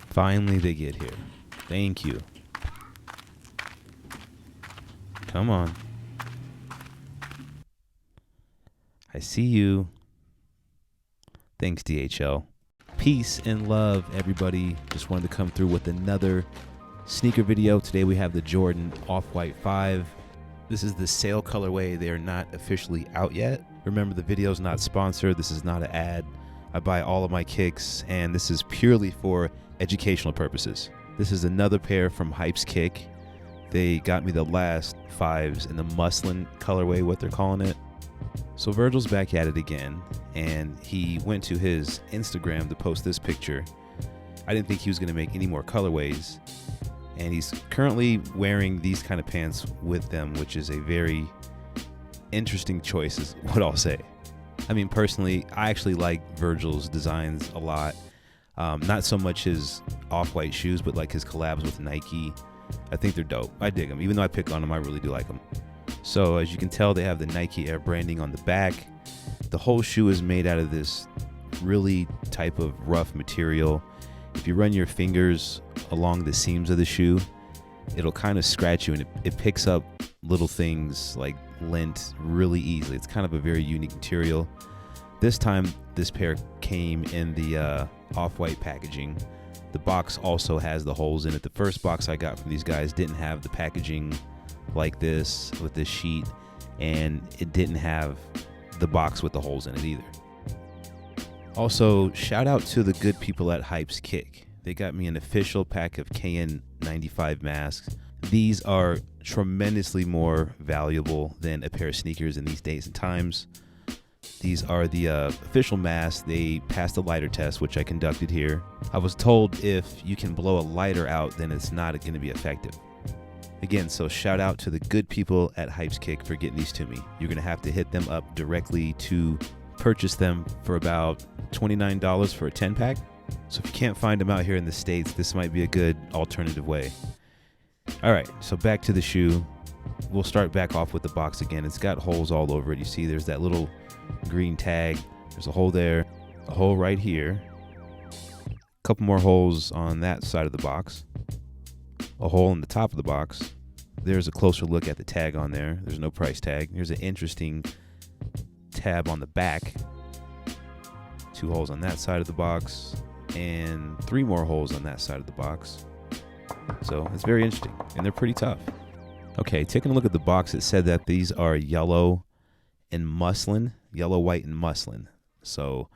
Finally, they get here. Thank you. Come on. I see you. Thanks, DHL. Peace and love, everybody. Just wanted to come through with another sneaker video. Today we have the Jordan Off-White 5. This is the sale colorway. They are not officially out yet. Remember, the video is not sponsored. This is not an ad. I buy all of my kicks, and this is purely for educational purposes. This is another pair from hypeskick. They got me the last 5s in the muslin colorway, what they're calling it. So Virgil's back at it again, and he went to his Instagram to post this picture. I didn't think he was going to make any more colorways, and he's currently wearing these kind of pants with them, which is a very interesting choice is what I'll say. I mean, personally, I actually like Virgil's designs a lot. Not so much his off-white shoes, but like his collabs with Nike. I think they're dope. I dig them. Even though I pick on them, I really do like them. So as you can tell, they have the Nike Air branding on the back. The whole shoe is made out of this really type of rough material. If you run your fingers along the seams of the shoe, it'll kind of scratch you, and it picks up little things like lint really easily. It's kind of a very unique material. This time, this pair came in the off-white packaging. The box also has the holes in it. The first box I got from these guys didn't have the packaging like this with this sheet, and it didn't have the box with the holes in it either. Also, shout out to the good people at hypeskick. They got me an official pack of KN95 masks. These are tremendously more valuable than a pair of sneakers in these days and times. These are the official masks. They passed the lighter test, which I conducted here. I was told if you can blow a lighter out, then it's not going to be effective. Again, so shout out to the good people at hypeskick for getting these to me. You're going to have to hit them up directly to purchase them for about $29 for a 10-pack. So if you can't find them out here in the States, this might be a good alternative way. All right, so back to the shoe. We'll start back off with the box again. It's got holes all over it. You see there's that little green tag. There's a hole there, a hole right here, a couple more holes on that side of the box, a hole in the top of the box. There's a closer look at the tag on there. There's no price tag. Here's an interesting tab on the back. 2 holes on that side of the box and 3 more holes on that side of the box. So it's very interesting, and they're pretty tough. Okay, taking a look at the box, it said that these are yellow and muslin, yellow, white, and muslin. So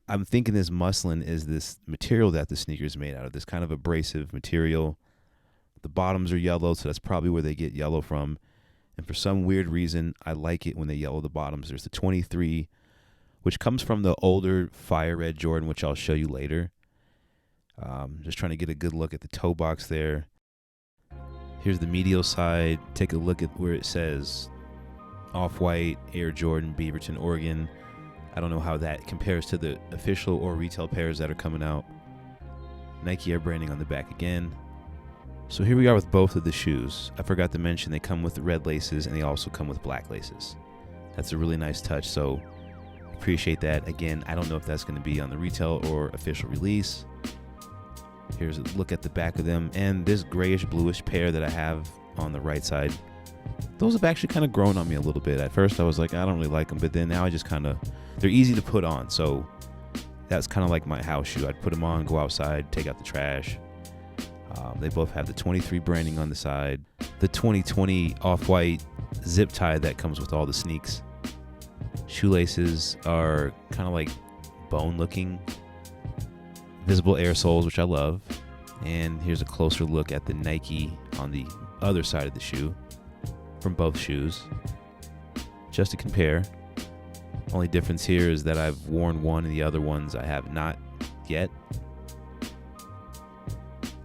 I'm thinking this muslin is this material that the sneaker is made out of, this kind of abrasive material. The bottoms are yellow, so that's probably where they get yellow from. And for some weird reason, I like it when they yellow the bottoms. There's the 23, which comes from the older fire red Jordan, which I'll show you later. Just trying to get a good look at the toe box there. Here's the medial side. Take a look at where it says Off-White, Air Jordan, Beaverton, Oregon. I don't know how that compares to the official or retail pairs that are coming out. Nike Air branding on the back again. So here we are with both of the shoes. I forgot to mention they come with red laces, and they also come with black laces. That's a really nice touch, so appreciate that. Again, I don't know if that's going to be on the retail or official release. Here's a look at the back of them, and this grayish bluish pair that I have on the right side. Those have actually kind of grown on me a little bit. At first I was like, I don't really like them, but then now I just kind of, they're easy to put on. So that's kind of like my house shoe. I'd put them on, go outside, take out the trash. They both have the 23 branding on the side. The 2020 off-white zip tie that comes with all the sneaks. Shoelaces are kind of like bone looking. Visible air soles, which I love. And here's a closer look at the Nike on the other side of the shoe from both shoes. Just to compare. Only difference here is that I've worn one and the other ones I have not yet.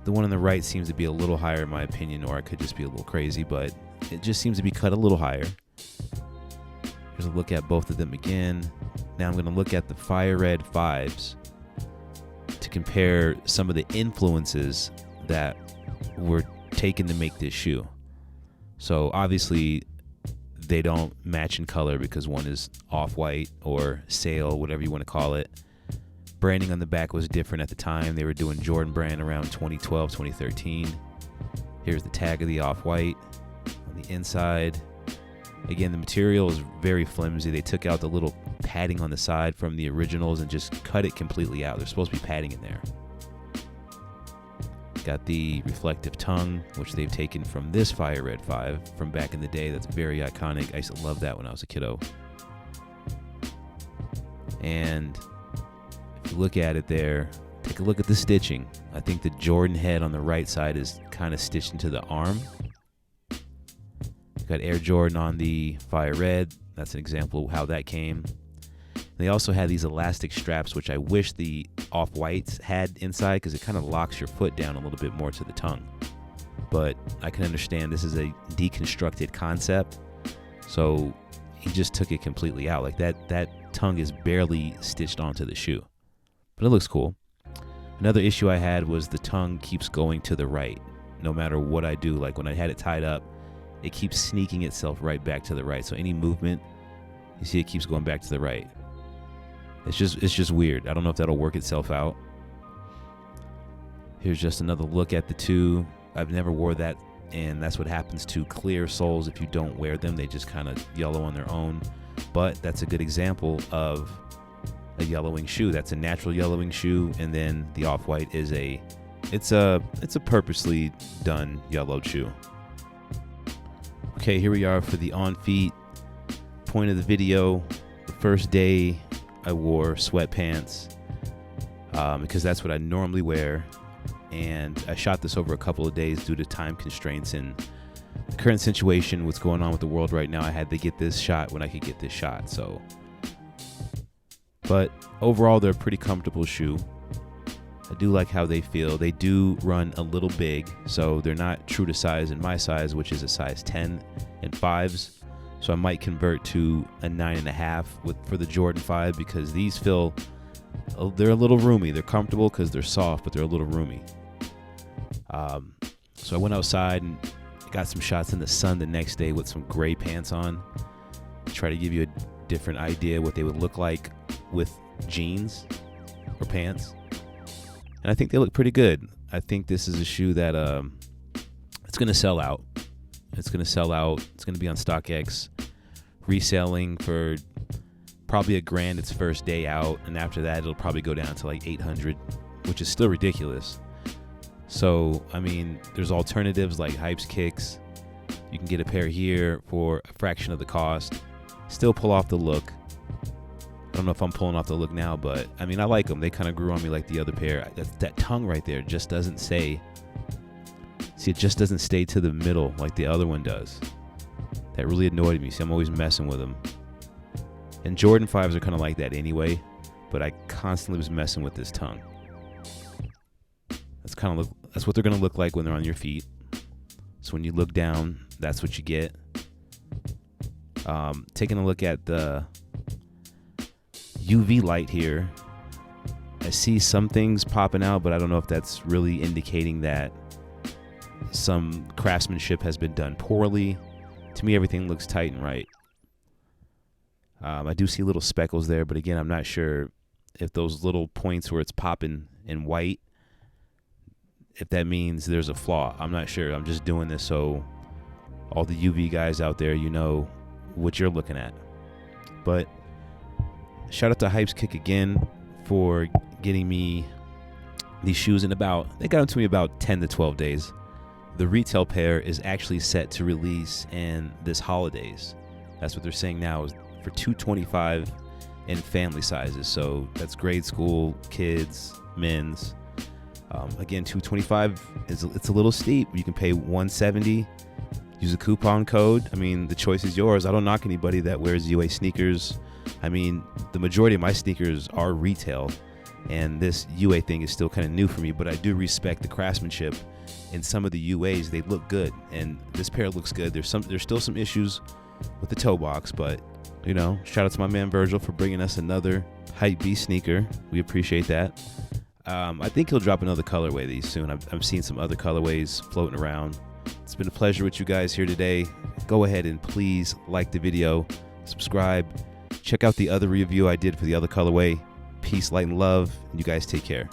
The one on the right seems to be a little higher in my opinion, or I could just be a little crazy, but it just seems to be cut a little higher. Here's a look at both of them again. Now I'm going to look at the fire red 5s to compare some of the influences that were taken to make this shoe. So obviously they don't match in color because one is off-white or sail, whatever you want to call it. Branding on the back was different at the time. They were doing Jordan brand around 2012, 2013. Here's the tag of the Off-White on the inside. Again, the material is very flimsy. They took out the little padding on the side from the originals and just cut it completely out. There's supposed to be padding in there. Got the reflective tongue, which they've taken from this Fire Red 5 from back in the day. That's very iconic. I used to love that when I was a kiddo. And if you look at it there, take a look at the stitching. I think the Jordan head on the right side is kind of stitched into the arm. Got Air Jordan on the Fire Red. That's an example of how that came. They also had these elastic straps, which I wish the Off-Whites had inside because it kind of locks your foot down a little bit more to the tongue. But I can understand this is a deconstructed concept, so he just took it completely out. Like that tongue is barely stitched onto the shoe, but it looks cool. Another issue I had was the tongue keeps going to the right no matter what I do. Like when I had it tied up, it keeps sneaking itself right back to the right. So any movement, you see it keeps going back to the right. It's just weird. I don't know if that'll work itself out. Here's just another look at the two. I've never wore that, and that's what happens to clear soles if you don't wear them. They just kind of yellow on their own. But that's a good example of a yellowing shoe. That's a natural yellowing shoe, and then the Off-White is it's a purposely done yellowed shoe. Okay, here we are for the on feet point of the video. The first day I wore sweatpants because that's what I normally wear, and I shot this over a couple of days due to time constraints and the current situation, what's going on with the world right now. I had to get this shot when I could get this shot. So, but overall, they're a pretty comfortable shoe. I do like how they feel. They do run a little big, so they're not true to size in my size, which is a size 10 and 5s. So I might convert to a 9.5 for the Jordan 5 because these feel, they're a little roomy. They're comfortable because they're soft, but they're a little roomy. So I went outside and got some shots in the sun the next day with some gray pants on. Try to give you a different idea what they would look like with jeans or pants. And I think they look pretty good. I think this is a shoe that it's going to sell out. It's going to sell out. It's going to be on StockX, reselling for probably $1,000 its first day out, and after that it'll probably go down to like $800, which is still ridiculous. So I mean, there's alternatives like hypeskick. You can get a pair here for a fraction of the cost. Still pull off the look. I don't know if I'm pulling off the look now, but I mean, I like them. They kind of grew on me like the other pair. That tongue right there just doesn't stay. See, it just doesn't stay to the middle like the other one does. That really annoyed me. See, I'm always messing with them. And Jordan 5s are kind of like that anyway, but I constantly was messing with this tongue. That's what they're going to look like when they're on your feet. So when you look down, that's what you get. Taking a look at the UV light here, I see some things popping out, but I don't know if that's really indicating that some craftsmanship has been done poorly. To me, everything looks tight and right. I do see little speckles there, but again, I'm not sure if those little points where it's popping in white, if that means there's a flaw. I'm not sure. I'm just doing this so all the UV guys out there, you know what you're looking at. But shout out to hypeskick again for getting me these shoes in they got them to me about 10 to 12 days. The retail pair is actually set to release in this holidays. That's what they're saying now, is for $225 in family sizes. So that's grade school, kids, men's. Again, $225 it's a little steep. You can pay $170. Use a coupon code. I mean, the choice is yours. I don't knock anybody that wears UA sneakers. I mean, the majority of my sneakers are retail, and this UA thing is still kind of new for me, but I do respect the craftsmanship. In some of the UAs, they look good, and this pair looks good. There's still some issues with the toe box, but you know, shout out to my man Virgil for bringing us another Hypebeast sneaker. We appreciate that. I think he'll drop another colorway these soon. I've seen some other colorways floating around. It's been a pleasure with you guys here today. Go ahead and please like the video, subscribe, check out the other review I did for the other colorway. Peace, light, and love. You guys take care.